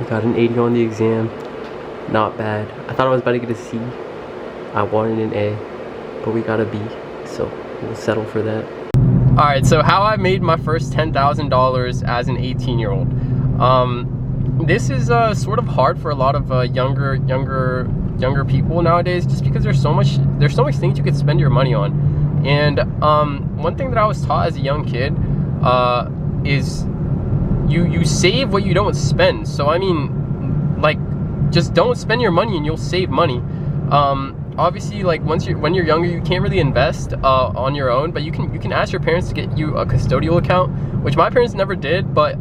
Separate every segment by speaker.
Speaker 1: We got an 80 on the exam. Not bad. I thought I was about to get a C. I wanted an A, but we got a B, so we'll settle for that. Alright, so how I made my first $10,000 as an 18-year-old. This is sort of hard for a lot of younger people nowadays, just because there's so much things you could spend your money on. And one thing that I was taught as a young kid is you save what you don't spend. So I mean, like, just don't spend your money and you'll save money. Obviously, like, when you're younger, you can't really invest on your own, but you can ask your parents to get you a custodial account, which my parents never did. But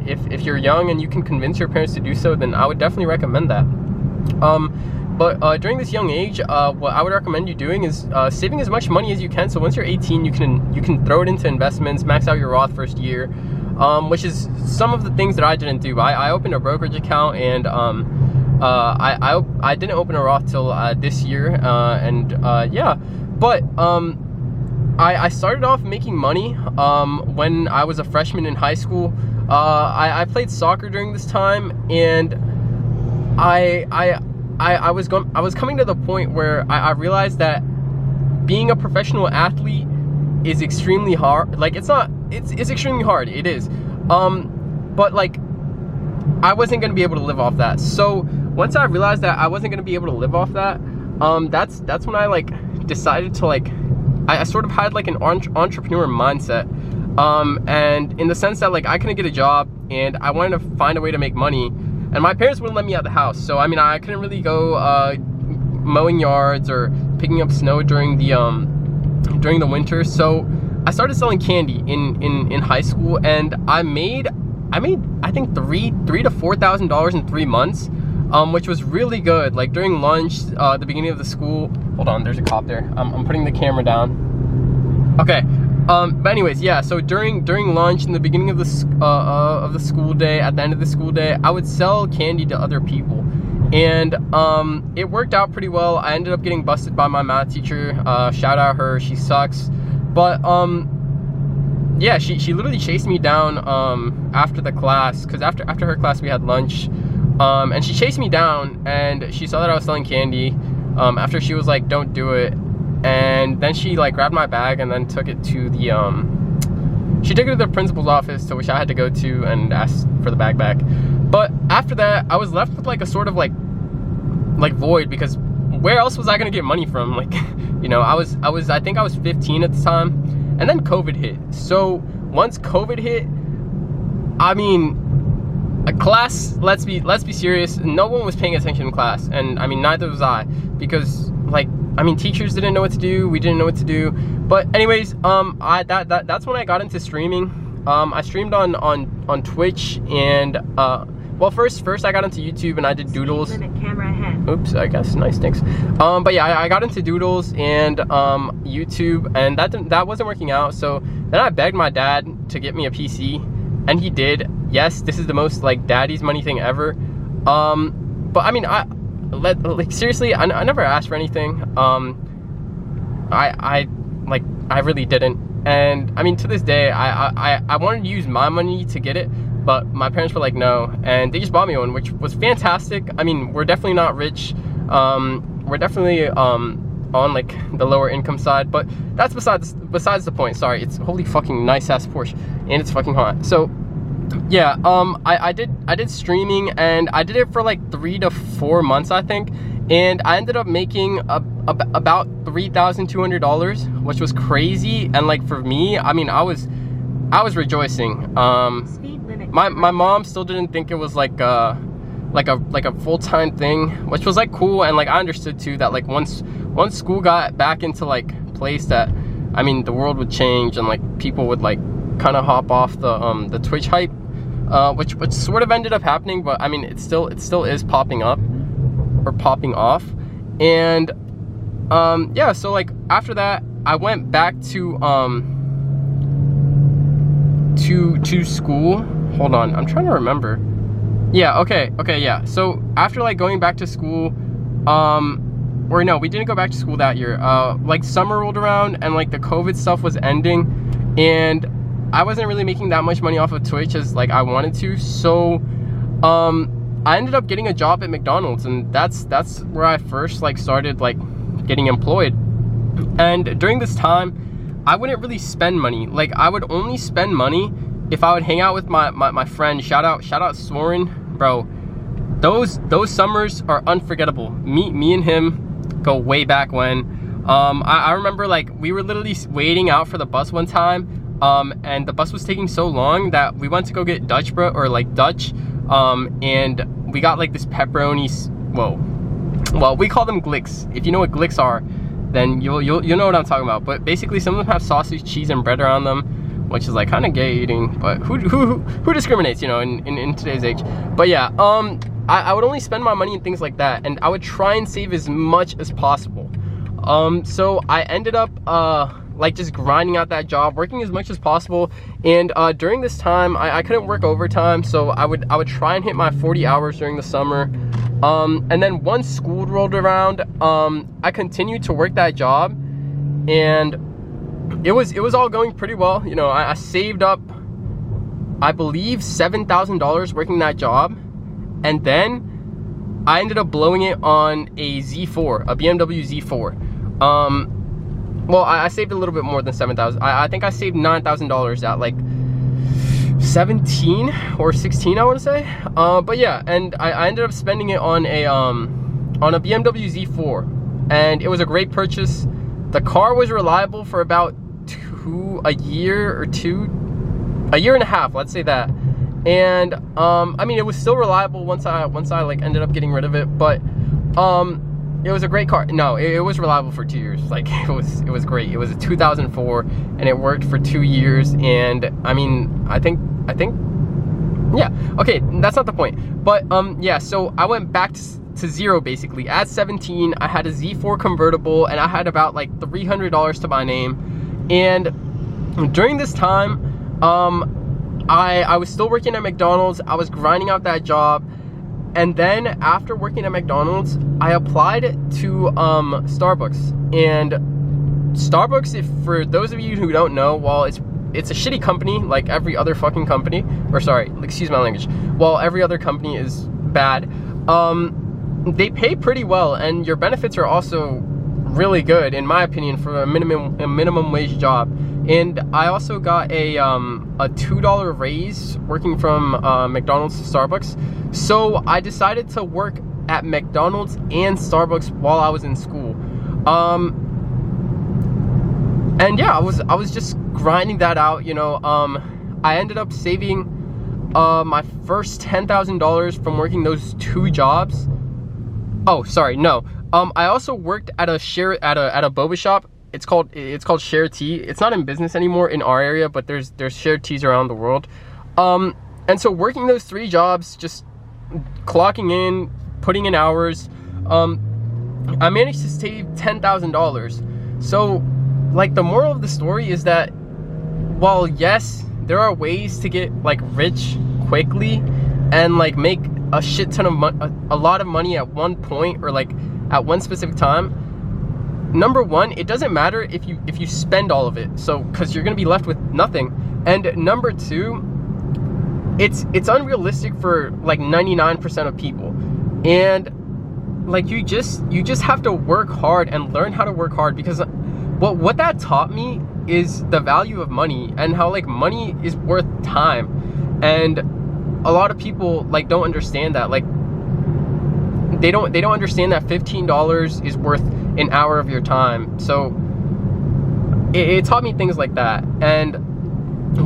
Speaker 1: if you're young and you can convince your parents to do so, then I would definitely recommend that. But during this young age, what I would recommend you doing is saving as much money as you can. So once you're 18, you can throw it into investments, max out your Roth first year, which is some of the things that I didn't do. I opened a brokerage account, and I didn't open a Roth till this year, yeah. But I started off making money when I was a freshman in high school. I played soccer during this time, and I was coming to the point where I realized that being a professional athlete is extremely hard. Like, it's extremely hard. It is. But like, I wasn't gonna be able to live off that. So once I realized that I wasn't gonna be able to live off that, that's when I like decided to like, I sort of had like an entrepreneur mindset, and in the sense that like I couldn't get a job and I wanted to find a way to make money, and my parents wouldn't let me out of the house. So I mean, I couldn't really go mowing yards or picking up snow during the winter. So I started selling candy in high school, and I made I think $3,000 to $4,000 in 3 months, which was really good. Like during lunch, the beginning of the school. Hold on, there's a cop there. I'm putting the camera down. Okay. But anyways, yeah. So during lunch, in the beginning of the school day, at the end of the school day, I would sell candy to other people, and it worked out pretty well. I ended up getting busted by my math teacher. Shout out her. She sucks. But yeah, she literally chased me down after the class, because after her class we had lunch, and she chased me down, and she saw that I was selling candy. After she was like, don't do it, and then she like grabbed my bag and then took it to the she took it to the principal's office, to which I had to go to and ask for the bag back. But after that, I was left with like a sort of like void, because where else was I gonna get money from? Like, you know, I think I was 15 at the time, and then COVID hit. So once COVID hit, I mean, a class, let's be serious, no one was paying attention in class, and I mean, neither was I, because like, I mean, teachers didn't know what to do, we didn't know what to do. But anyways, that's when I got into streaming. I streamed on Twitch, and well, first I got into YouTube and I did doodles. Oops, I guess, nice, thanks. But yeah, I got into doodles and YouTube, and that wasn't working out. So then I begged my dad to get me a PC, and he did. Yes, this is the most like daddy's money thing ever. But I mean, like seriously, I never asked for anything. I really didn't. And I mean, to this day, I wanted to use my money to get it, but my parents were like, no, and they just bought me one, which was fantastic. I mean, we're definitely not rich. We're definitely on like the lower income side, but that's besides the point. Sorry, it's holy fucking nice ass Porsche, and it's fucking hot. So yeah, I did streaming, and I did it for like 3 to 4 months, I think, and I ended up making about $3,200, which was crazy. And like, for me, I mean, I was rejoicing. My mom still didn't think it was like a full-time thing, which was like cool. And like, I understood too that like once school got back into like place, that I mean, the world would change, and like people would like kind of hop off the Twitch hype, which sort of ended up happening. But I mean, it still is popping up or popping off. And yeah, so like after that, I went back to school. Hold on, I'm trying to remember. Yeah, okay, yeah. So after like going back to school, or no, we didn't go back to school that year. Like summer rolled around, and like the COVID stuff was ending, and I wasn't really making that much money off of Twitch as like I wanted to. So I ended up getting a job at McDonald's, and that's where I first like started like getting employed. And during this time, I wouldn't really spend money. Like, I would only spend money if I would hang out with my friend. Shout out Soren, bro. Those summers are unforgettable. Me and him go way back when. I remember like we were literally waiting out for the bus one time, and the bus was taking so long that we went to go get Dutch Dutch, and we got like this pepperoni. Well, we call them Glicks. If you know what Glicks are, then you'll know what I'm talking about. But basically, some of them have sausage, cheese, and bread around them, which is like kind of gay eating. But who discriminates, you know, in today's age? But yeah, I would only spend my money in things like that, and I would try and save as much as possible. So I ended up like just grinding out that job, working as much as possible. And during this time, I couldn't work overtime, so I would try and hit my 40 hours during the summer. And then once school rolled around, I continued to work that job, and it was all going pretty well. You know, I saved up, I believe, $7,000 working that job, and then I ended up blowing it on a Z4, a BMW Z4. Well, I saved a little bit more than $7,000. I think I saved $9,000 at like 17 or 16, I want to say. But yeah, and I ended up spending it on a BMW Z4, and it was a great purchase. The car was reliable for about a year and a half, let's say that. And I mean, it was still reliable once I like ended up getting rid of it, but it was a great car. No, it was reliable for 2 years. Like, it was great. It was a 2004, and it worked for 2 years. And I mean, I think yeah, okay, that's not the point. But yeah, so I went back to zero basically. At 17, I had a Z4 convertible, and I had about like $300 to my name. And during this time, I was still working at McDonald's. I was grinding out that job. And then after working at McDonald's, I applied to Starbucks. And Starbucks, if for those of you who don't know, while it's a shitty company like every other fucking company, or sorry, excuse my language, while every other company is bad, they pay pretty well, and your benefits are also really good, in my opinion, for a minimum wage job. And I also got a $2 raise working from McDonald's to Starbucks. So I decided to work at McDonald's and Starbucks while I was in school. And yeah, I was just grinding that out, you know. I ended up saving my first $10,000 from working those 2 jobs. Oh, sorry, no. I also worked at a boba shop. It's called Share Tea. It's not in business anymore in our area, but there's Share Teas around the world. And so working those 3 jobs, just clocking in, putting in hours, I managed to save $10,000. So, like, the moral of the story is that while yes, there are ways to get like rich quickly and like make a shit ton of a lot of money at one point, or like at one specific time. Number one, it doesn't matter if you spend all of it, so because you're gonna be left with nothing. And number two, it's unrealistic for like 99% of people. And like you just have to work hard and learn how to work hard, because what that taught me is the value of money, and how like money is worth time. And a lot of people like don't understand that. Like they don't understand that $15 is worth an hour of your time. So it taught me things like that. And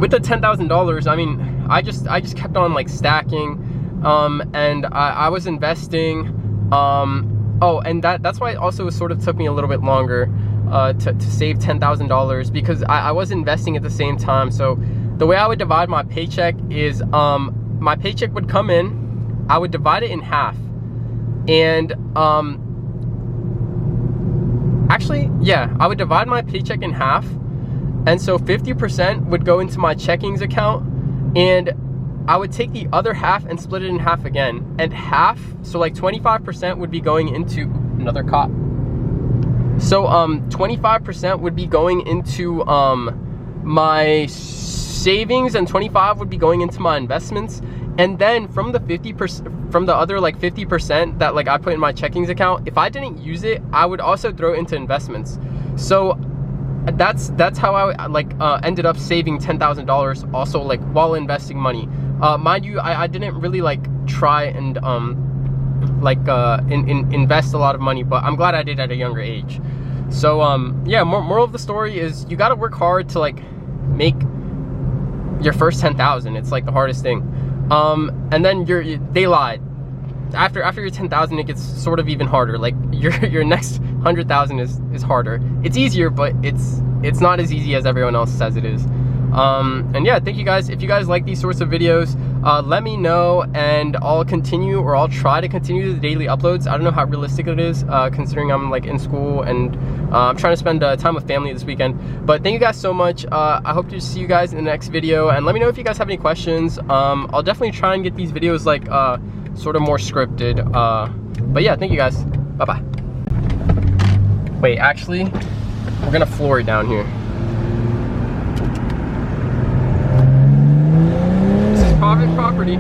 Speaker 1: with the $10,000, I mean, I just kept on like stacking, and I was investing. Oh, and that's why it also sort of took me a little bit longer to save $10,000, because I was investing at the same time. So the way I would divide my paycheck is my paycheck would come in, I would divide it in half, and actually, yeah, I would divide my paycheck in half, and so 50% would go into my checkings account, and I would take the other half and split it in half again, and half, so like 25% would be going into another cop. So 25% would be going into my savings, and 25 would be going into my investments. And then from the 50%, from the other like 50% that like I put in my checkings account, if I didn't use it, I would also throw it into investments. So that's how I like ended up saving $10,000 also, like while investing money. Mind you, I didn't really like try and invest a lot of money, but I'm glad I did at a younger age. So yeah, moral of the story is you got to work hard to like make your first 10,000. It's like the hardest thing. And then they lied. After your 10,000, it gets sort of even harder. Like your next 100,000 is harder. It's easier, but it's not as easy as everyone else says it is. And yeah, thank you guys. If you guys like these sorts of videos, let me know, and I'll continue, or I'll try to continue the daily uploads. I don't know how realistic it is, considering I'm like in school and I'm trying to spend time with family this weekend. But thank you guys so much. I hope to see you guys in the next video, and let me know if you guys have any questions. I'll definitely try and get these videos like sort of more scripted. But yeah, thank you guys. Bye bye. Wait, actually, we're gonna floor it down here. This is private property.